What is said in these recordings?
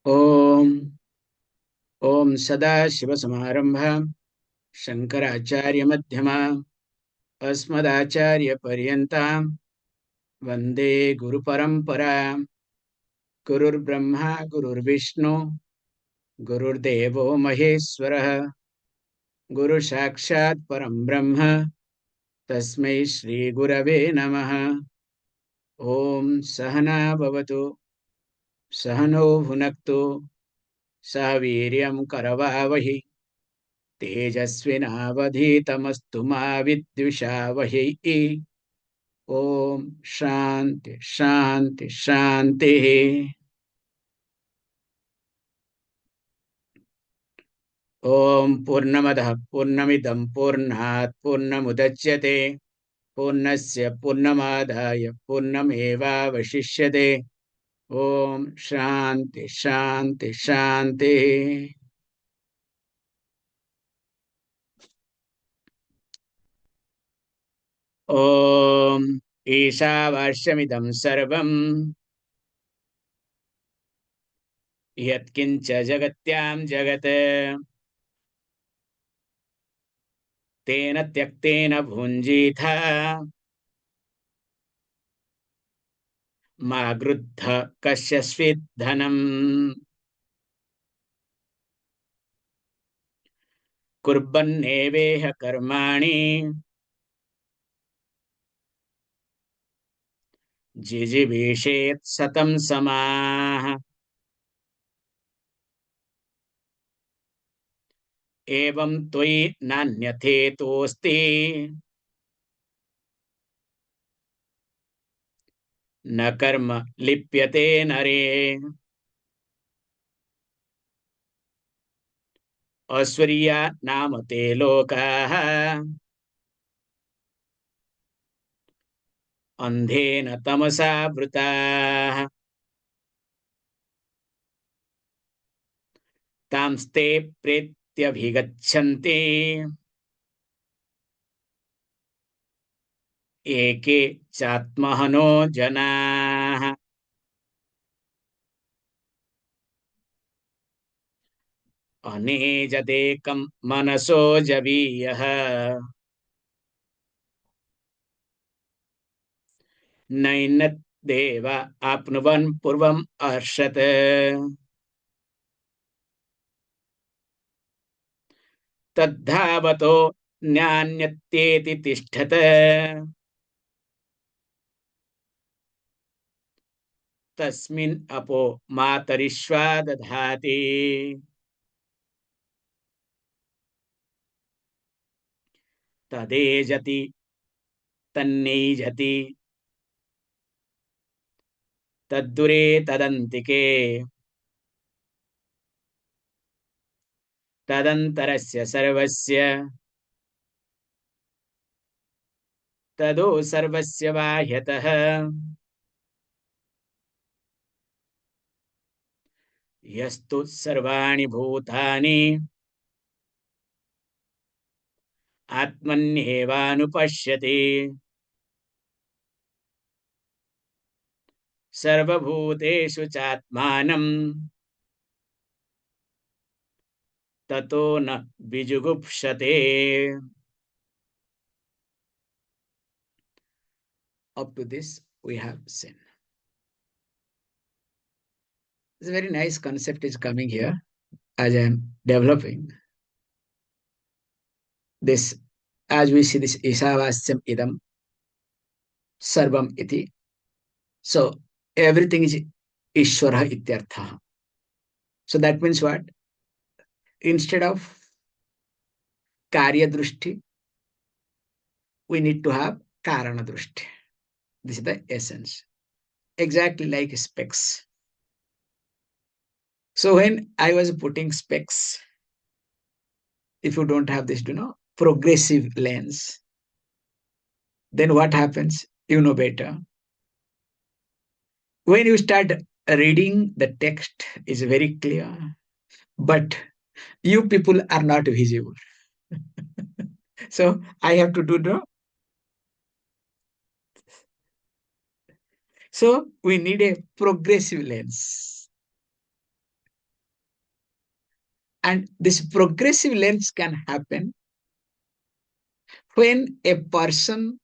ओम ओम सदाशिवसमारंभां शंकराचार्यमध्यमाम् अस्मदाचार्यपर्यन्तां वन्दे गुरुपरम्पराम्। गुरुर्ब्रह्मा गुरुर्विष्णु गुरुर्देवो महेश्वरः गुरुसाक्षात् परं ब्रह्म तस्मै श्रीगुरवे नमः। ओम सहना भवतु सहनौ भुनक्तु सह वीर्यं करवावहि तेजस्विनावधीतमस्तु मा विद्विषावहै। ओम शांति शांति शांति। ओम पूर्णमदः पूर्णमिदं पूर्णात् पूर्णमुदच्यते पूर्णस्य पूर्णमादाय पूर्णमेवावशिष्यते। ओम शांति शांति शांति। ओम ईशावास्यमिदं सर्वं यत्किञ्च जगत्यां जगत् तेन त्यक्तेन भुञ्जीथ मा गृद्ध कस्यचित् धनम् कुर्वन्नेवेह कर्माणि जिजीविषेत् सतं समाः। एवं त्वयि नान्यथेतोऽस्ति न कर्म लिप्यते नरे। अस्वर्या नाम ते लोकाः अन्धेन तमसा वृताः तांस्ते प्रेत्यभिगच्छन्ति एके चात्महनो जनाः। अनेजदेकं मनसो जवीयः नैनद्देव आप्नुवन् पूर्वम् अर्षत्। तद्धावतो न्यान्यत्येति तिष्ठत तस्मिन् अपो मातरिश्वा दधाति। तदेजति तन्नेजति तद्दुरे तदन्तिके तदन्तरस्य सर्वस्य तदो सर्वस्य बाह्यतः यस्तु सर्वाणि भूतानि आत्मन्येवानुपश्यति। सर्वभूतेषु चात्मानं ततो न विजुगुप्सते। Up to this we have seen. It's a very nice concept is coming here as I am developing this. As we see this Ishavasyam idam sarvam iti. So everything is Ishvara ityartha. So that means what? Instead of Karya Drushti, we need to have Karana Drushti. This is the essence. Exactly like specs. So when I was putting specs, if you don't have this, progressive lens, then what happens? You know better. When you start reading, the text is very clear, but you people are not visible. So I have to do the. So we need a progressive lens. And this progressive lens can happen when a person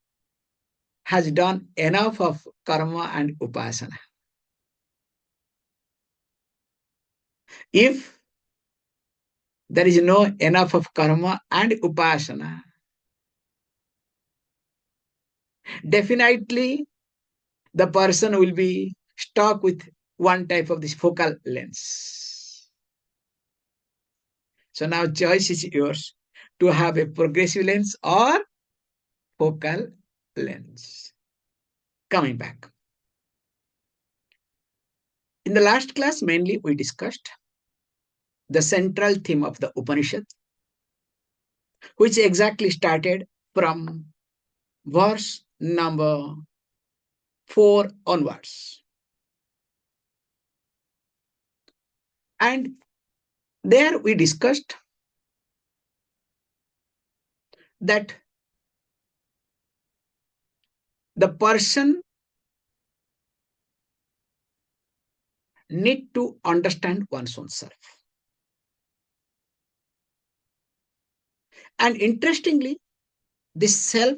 has done enough of karma and upasana. If there is no enough of karma and upasana, definitely the person will be stuck with one type of this focal lens. So now choice is yours to have a progressive lens or focal lens. Coming back. In the last class, mainly we discussed the central theme of the Upanishad, which exactly started from verse number 4 onwards. And there we discussed that the person need to understand one's own self. And interestingly, this self,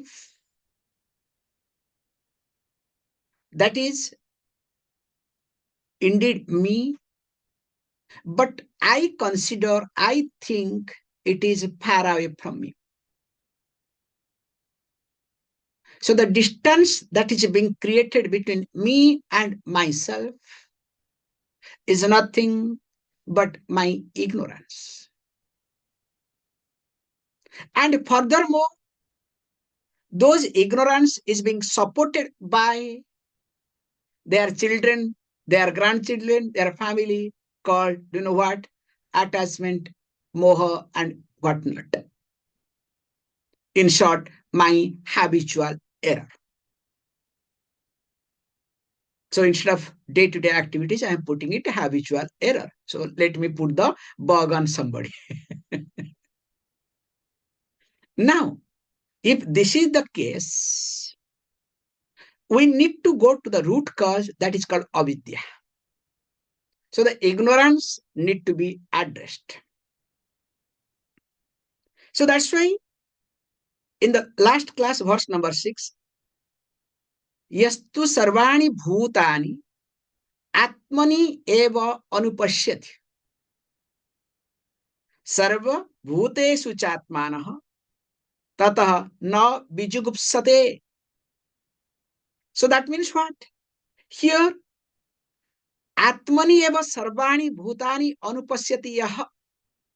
that is indeed me, but I think it is far away from me. So the distance that is being created between me and myself is nothing but my ignorance. And furthermore, those ignorance is being supported by their children, their grandchildren, their family, called, you know what, attachment, moha, and whatnot. In short, my habitual error. So instead of day-to-day activities, I am putting it habitual error. So let me put the bug on somebody. Now, if this is the case, we need to go to the root cause that is called avidya. So the ignorance need to be addressed. So that's why in the last class, verse number 6, yastu sarvani bhutani atmani eva anupashyati sarva bhutesu chatmanah tatah na bijugupsate. So that means what? Here, atmani eva sarvani bhutani anupasyati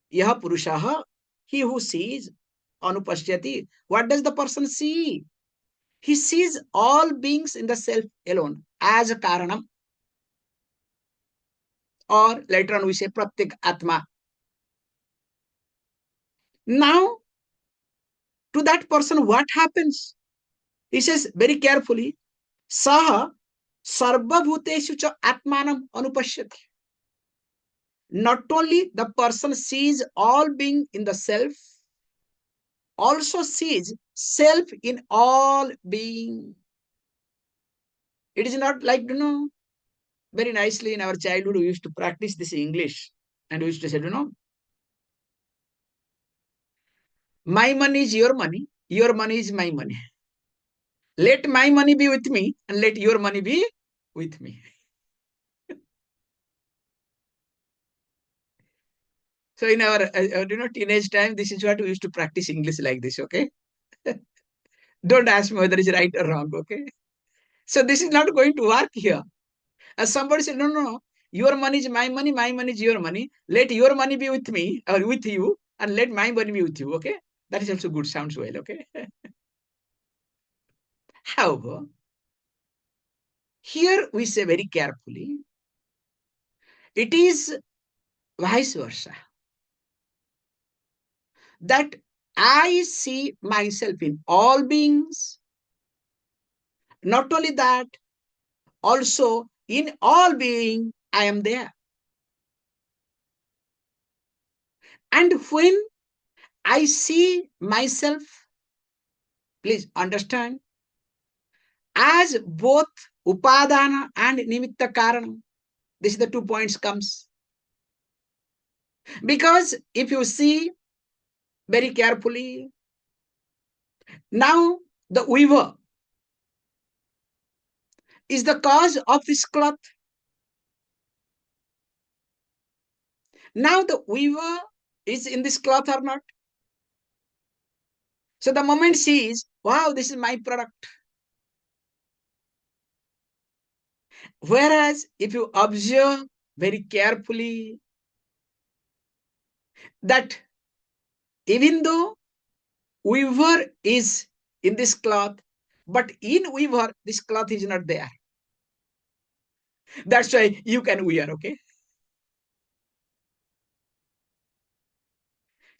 yah purushah, he who sees, anupashyati. What does the person see? He sees all beings in the self alone as a karanam, or later on we say pratyak atma. Now, to that person, what happens? He says very carefully, saha sarvabhuteshu cha atmanam anupashyati. Not only the person sees all being in the self, also sees self in all being. It is not like, very nicely in our childhood, we used to practice this English. And we used to say, my money is your money is my money. Let my money be with me and let your money be with me. So in our teenage time, this is what we used to practice English like this, okay? Don't ask me whether it's right or wrong, okay? So this is not going to work here. As somebody said, no, your money is my money is your money. Let your money be with me or with you, and let my money be with you, okay? That is also good, sounds well, okay? However, here we say very carefully, it is vice versa. That I see myself in all beings. Not only that, also in all being, I am there. And when I see myself, please understand, as both upadana and nimitta karanam, this is the 2 points comes. Because if you see very carefully, now the weaver is the cause of this cloth. Now the weaver is in this cloth or not? So the moment she is, wow, this is my product. Whereas if you observe very carefully that even though weaver is in this cloth, but in weaver, this cloth is not there. That's why you can wear, okay?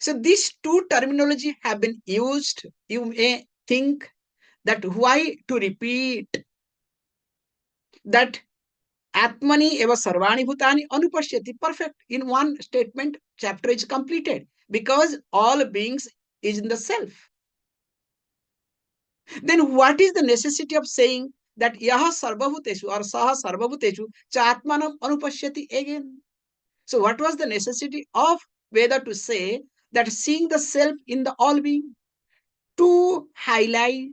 So these two terminology have been used. You may think that why to repeat that Atmani eva sarvani bhutani anupashyati. Perfect. In one statement, chapter is completed because all beings is in the self. Then what is the necessity of saying that yaha sarvabhuteshu or saha sarvabhuteshu chatmanam anupashyati again? So what was the necessity of Veda to say that seeing the self in the all being? To highlight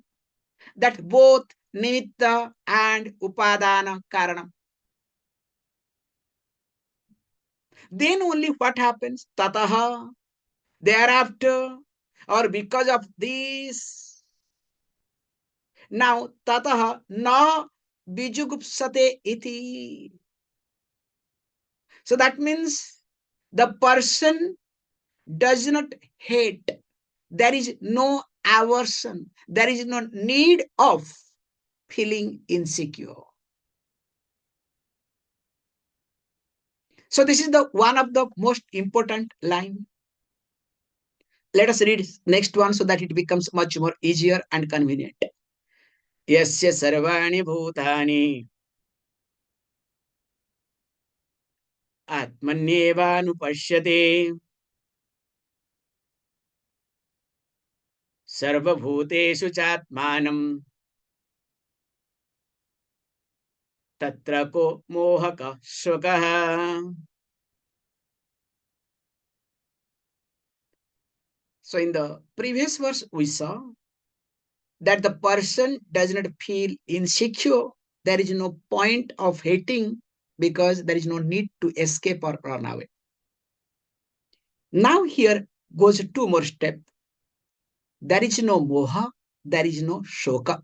that both nimitta and upadana karanam. Then only what happens? Tataha, thereafter, or because of this. Now, tataha na bijugupsate iti. So that means the person does not hate. There is no aversion. There is no need of feeling insecure. So this is the one of the most important line. Let us read next one so that it becomes much more easier and convenient. Yasya sarvani bhutani atmanyevanupashyate sarvabhuteshu chatmanam tatra ko mohaka shokah. So in the previous verse, we saw that the person does not feel insecure. There is no point of hating because there is no need to escape or run away. Now here goes two more steps. There is no moha, there is no shoka.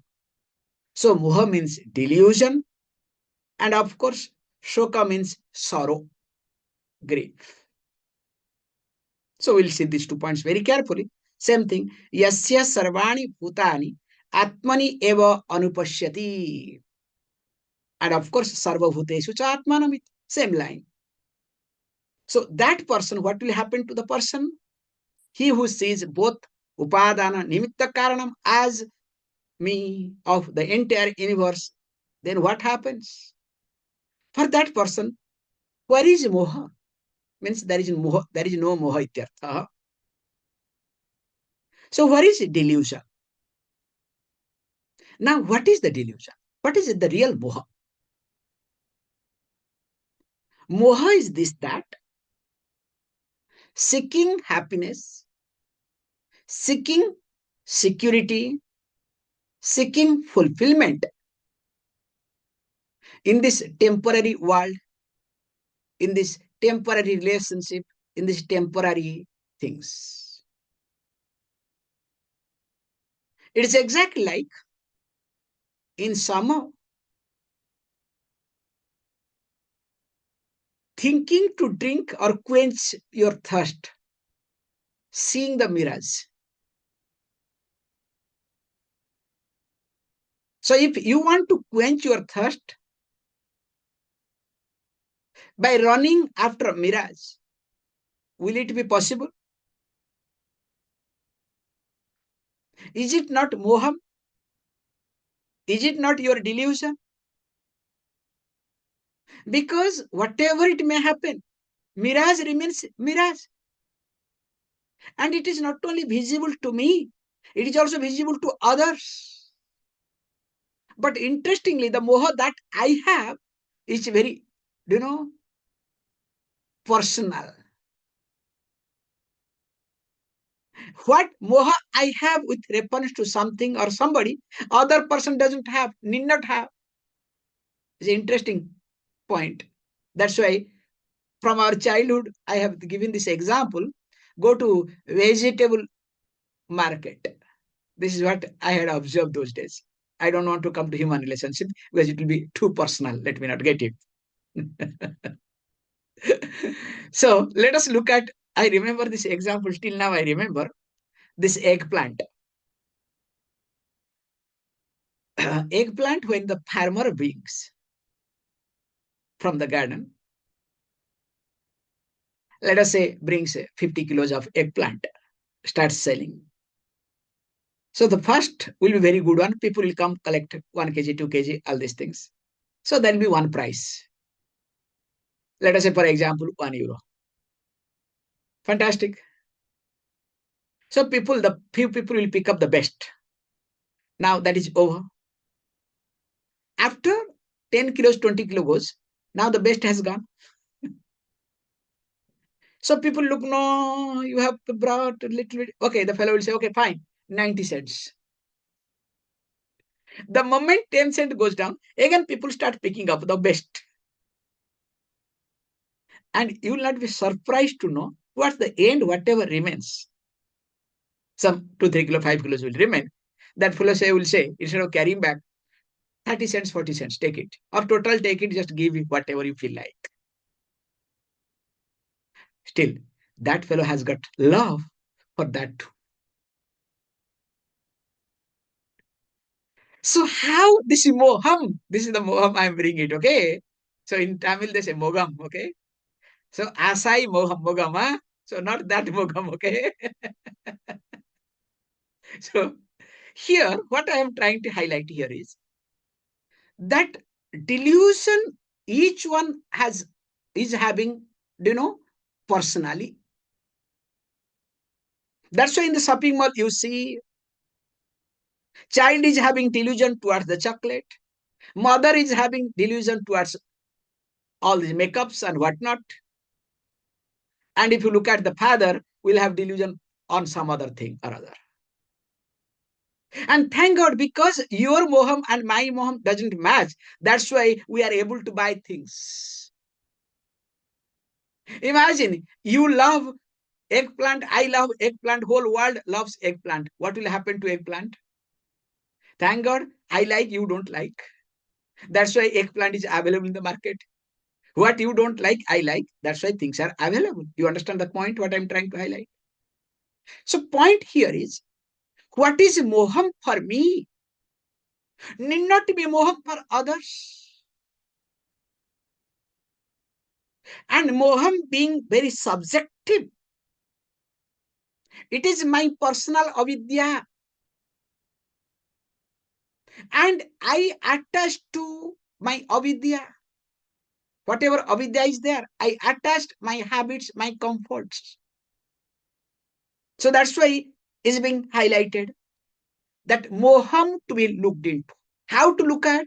So moha means delusion, and of course, shoka means sorrow, grief. So we'll see these 2 points very carefully. Same thing. Yasya sarvani bhutani atmani eva anupashyati. And of course, sarva bhuteshu cha atmanamit. Same line. So that person, what will happen to the person? He who sees both upadana nimitta karanam as me of the entire universe, then what happens? For that person, where is moha? Means there is no moha ityartha. So where is delusion? Now, what is the delusion? What is the real moha? Moha is this that seeking happiness, seeking security, seeking fulfillment in this temporary world, in this temporary relationship, in this temporary things. It is exactly like in summer, thinking to drink or quench your thirst, seeing the mirage. So if you want to quench your thirst by running after a mirage, will it be possible? Is it not moham? Is it not your delusion? Because whatever it may happen, mirage remains mirage. And it is not only visible to me, it is also visible to others. But interestingly, the moha that I have is very, personal. What moha I have with reference to something or somebody, other person doesn't have, need not have. It's an interesting point. That's why from our childhood, I have given this example. Go to vegetable market. This is what I had observed those days. I don't want to come to human relationship because it will be too personal. Let me not get it. So let us look at, I remember this example till now. I remember this eggplant. Eggplant, when the farmer brings from the garden, let us say brings 50 kilos of eggplant, starts selling. So the first will be very good one. People will come collect 1 kg, 2 kg, all these things. So there will be one price. Let us say, for example, €1. Fantastic. So the few people will pick up the best. Now that is over. After 10 kilos, 20 kilos goes, now the best has gone. So people look, no, you have brought a little bit. Okay, the fellow will say, okay, fine, 90 cents. The moment 10 cent goes down, again people start picking up the best. And you will not be surprised to know what's the end, whatever remains. Some 2, 3 kilos, 5 kilos will remain. That fellow will say, instead of carrying back, 30 cents, 40 cents, take it. Or total take it, just give it whatever you feel like. Still, that fellow has got love for that too. So how this is moham? This is the moham I'm bringing it, okay? So in Tamil they say mogam, okay? So asai moham, mogam, huh? So not that mogam, okay? So here, what I am trying to highlight here is that delusion, each one is having, personally. That's why in the shopping mall, you see child is having delusion towards the chocolate. Mother is having delusion towards all these makeups and whatnot. And if you look at the father, will have delusion on some other thing or other. And thank God, because your moham and my moham doesn't match. That's why we are able to buy things. Imagine you love eggplant, I love eggplant, whole world loves eggplant. What will happen to eggplant? Thank God, I like, you don't like. That's why eggplant is available in the market. What you don't like, I like. That's why things are available. You understand the point, what I'm trying to highlight? So point here is, what is moham for me need not be moham for others. And moham being very subjective, it is my personal avidya. And I attach to my avidya. Whatever avidya is there, I attached my habits, my comforts. So that's why is being highlighted that moham to be looked into. How to look at?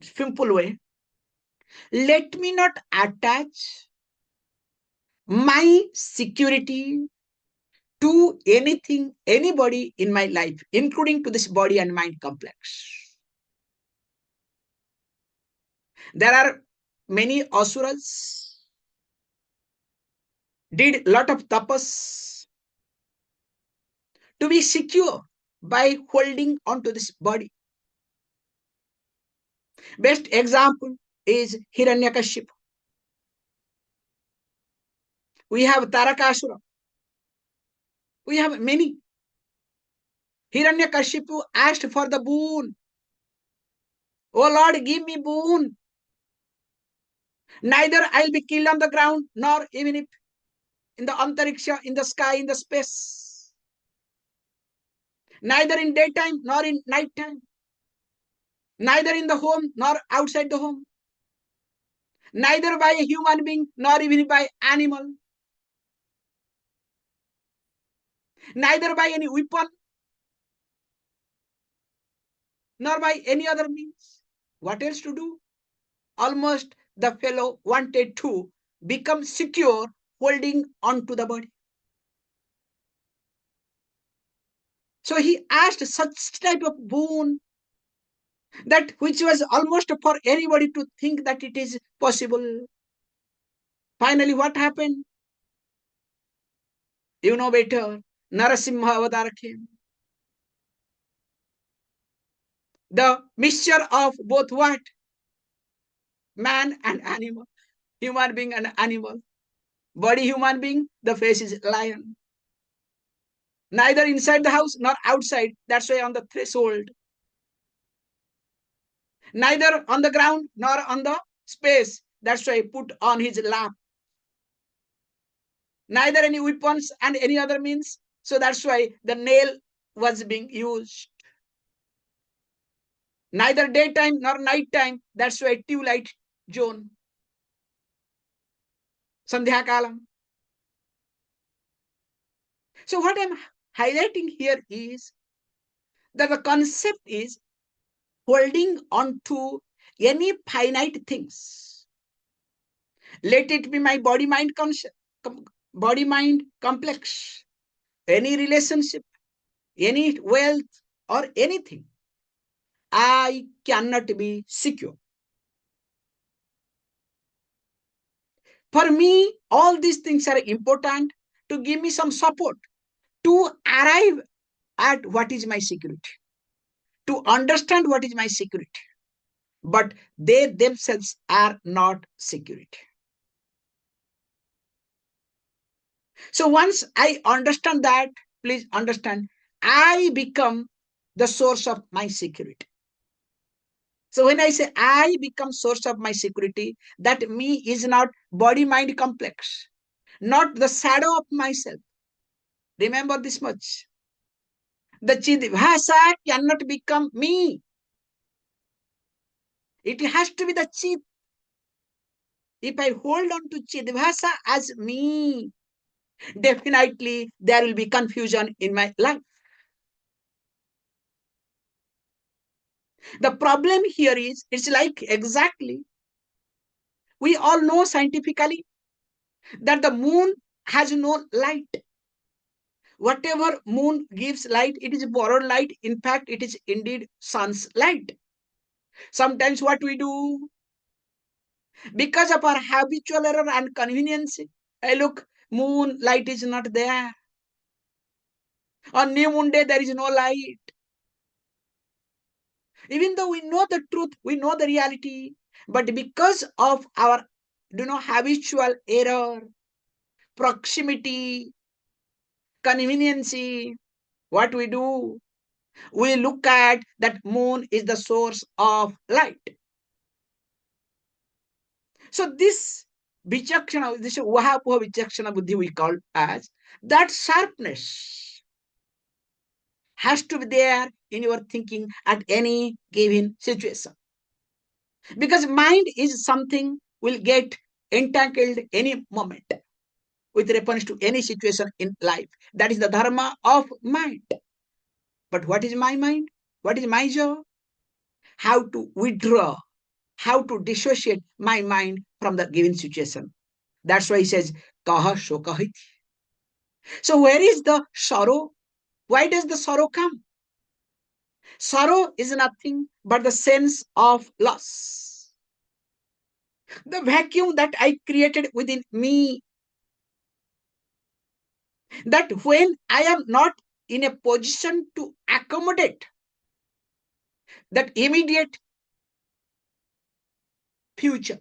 Simple way. Let me not attach my security to anything, anybody in my life, including to this body and mind complex. There are many asuras, did lot of tapas to be secure by holding onto this body. Best example is Hiranyakashipu. We have Tarakasura. We have many. Hiranyakashipu asked for the boon. Oh Lord, give me boon. Neither I'll be killed on the ground, nor even if in the antariksha, in the sky, in the space. Neither in daytime, nor in nighttime. Neither in the home, nor outside the home. Neither by a human being, nor even by animal. Neither by any weapon, nor by any other means. What else to do? Almost the fellow wanted to become secure holding on to the body. So he asked such type of boon, that which was almost for anybody to think that it is possible. Finally, what happened? You know better. Narasimha Avatar came. The mixture of both what? Man and animal. Human being and animal. Body human being, the face is lion. Neither inside the house nor outside. That's why on the threshold. Neither on the ground nor on the space. That's why put on his lap. Neither any weapons and any other means. So that's why the nail was being used. Neither daytime nor nighttime. That's why twilight zone. Sandhya Kalam. So what I'm highlighting here is that the concept is holding on to any finite things. Let it be my body-mind concept, body-mind complex, any relationship, any wealth, or anything. I cannot be secure. For me, all these things are important to give me some support to arrive at what is my security, to understand what is my security. But they themselves are not security. So once I understand that, please understand, I become the source of my security. So when I say I become source of my security, that me is not body-mind complex, not the shadow of myself. Remember this much. The Chidvasa cannot become me. It has to be the Chid. If I hold on to Chidvasa as me, definitely there will be confusion in my life. The problem here is, it's like exactly, we all know scientifically that the moon has no light. Whatever moon gives light, it is borrowed light. In fact, it is indeed sun's light. Sometimes what we do, because of our habitual error and convenience, hey, look, moon light is not there. On new moon day, there is no light. Even though we know the truth, we know the reality, but because of our habitual error, proximity, convenience, what we do, we look at that moon is the source of light. So this vichakshana, this Vahapuha vichakshana buddhi we call as, that sharpness has to be there in your thinking at any given situation. Because mind is something will get entangled any moment with reference to any situation in life. That is the dharma of mind. But what is my mind? What is my job? How to withdraw, how to dissociate my mind from the given situation. That's why he says, Kaha shokahit. So where is the sorrow? Why does the sorrow come? Sorrow is nothing but the sense of loss. The vacuum that I created within me, that when I am not in a position to accommodate that immediate future,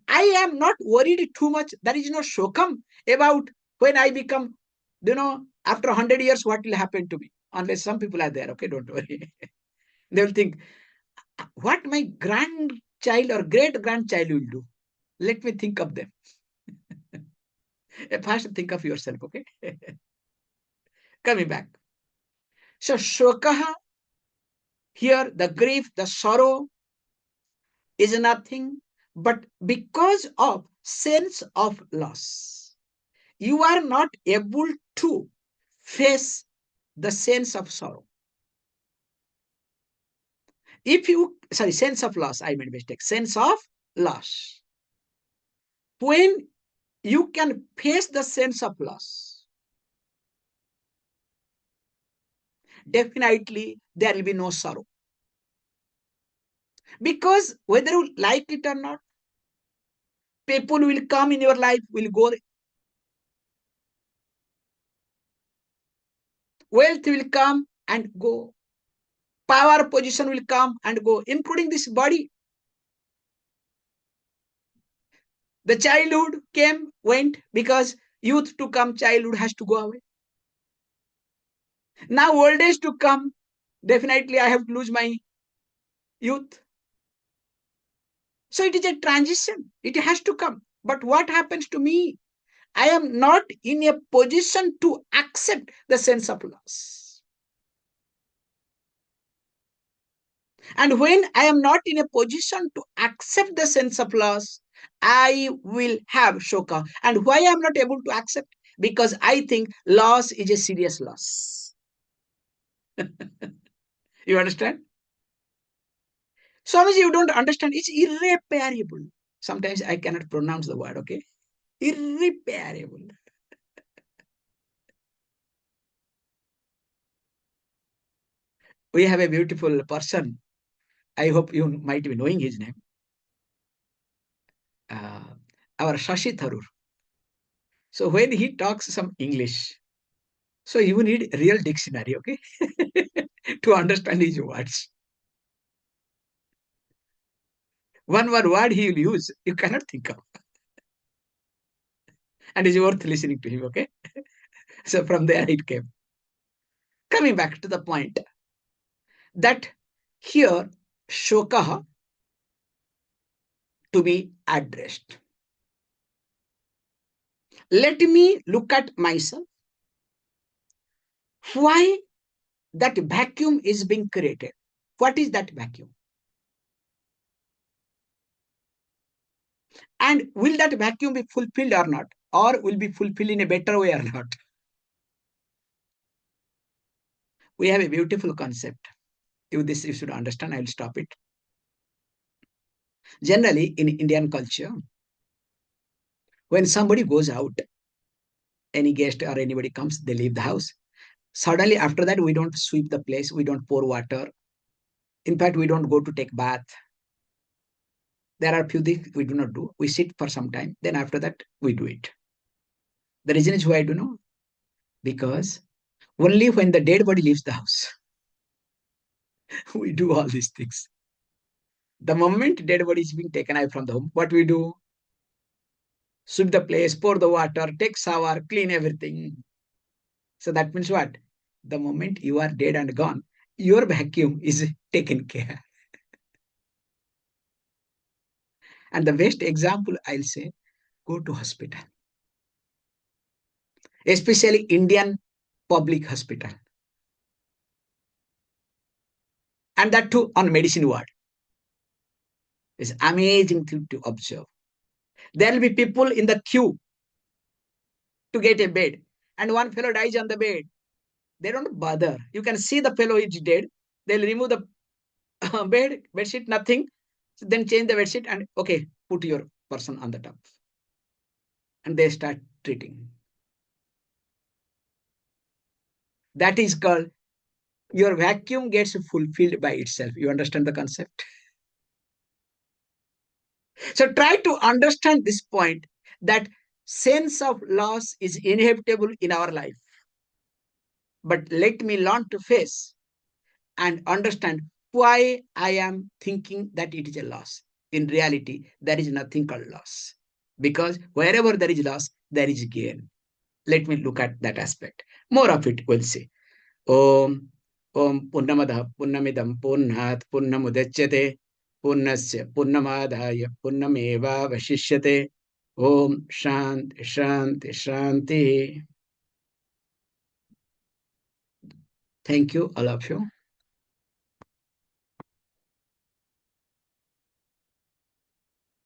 I am not worried too much. There is no shokam about when I become, after 100 years, what will happen to me? Unless some people are there, okay, don't worry. They will think, what my grandchild or great grandchild will do. Let me think of them. First, think of yourself, okay? Coming back. So, shokaha, here, the grief, the sorrow is nothing but because of sense of loss. You are not able to face the sense of sorrow. Sense of loss, I made a mistake. Sense of loss. When you can face the sense of loss, definitely there will be no sorrow. Because whether you like it or not, people will come in your life, will go. Wealth will come and go. Power position will come and go, including this body. The childhood came, went, because youth to come, childhood has to go away. Now old age to come, definitely I have to lose my youth. So it is a transition. It has to come. But what happens to me? I am not in a position to accept the sense of loss. And when I am not in a position to accept the sense of loss, I will have shoka. And why I am not able to accept? Because I think loss is a serious loss. You understand? Swamiji, you don't understand. It's irreparable. Sometimes I cannot pronounce the word, okay? Irreparable. We have a beautiful person. I hope you might be knowing his name. Uh, our Shashi Tharoor. So when he talks some English, so you need real dictionary, okay, to understand his words. One more word he will use, you cannot think of. And it's worth listening to him, okay? So from there it came. Coming back to the point that here shokaha to be addressed. Let me look at myself. Why that vacuum is being created? What is that vacuum? And will that vacuum be fulfilled or not? Or will be fulfilled in a better way or not? We have a beautiful concept. If this you should understand, I will stop it. Generally, in Indian culture, when somebody goes out, any guest or anybody comes, they leave the house. Suddenly, after that, we don't sweep the place, we don't pour water. In fact, we don't go to take bath. There are few things we do not do. We sit for some time, then after that, we do it. The reason is why I do know. Because only when the dead body leaves the house, we do all these things. The moment dead body is being taken away from the home, what we do? Sweep the place, pour the water, take shower, clean everything. So that means what? The moment you are dead and gone, your vacuum is taken care. And the best example I'll say, go to hospital, especially Indian public hospital. And that too on medicine ward. It's amazing thing to observe. There will be people in the queue to get a bed, and one fellow dies on the bed. They don't bother. You can see the fellow is dead. They'll remove the bed sheet, nothing. So then change the bed sheet and okay, put your person on the top. And they start treating. That is called your vacuum gets fulfilled by itself. You understand the concept? So try to understand this point that sense of loss is inevitable in our life. But let me learn to face and understand why I am thinking that it is a loss. In reality, there is nothing called loss. Because wherever there is loss, there is gain. Let me look at that aspect. More of it we'll see. Om Om Purnamada Purnamidam Purnat Purnamudachyate Purnasya Purnamadaya Purnameva Vashishyate. Om Shanti Shanti Shanti. Thank you, all of you.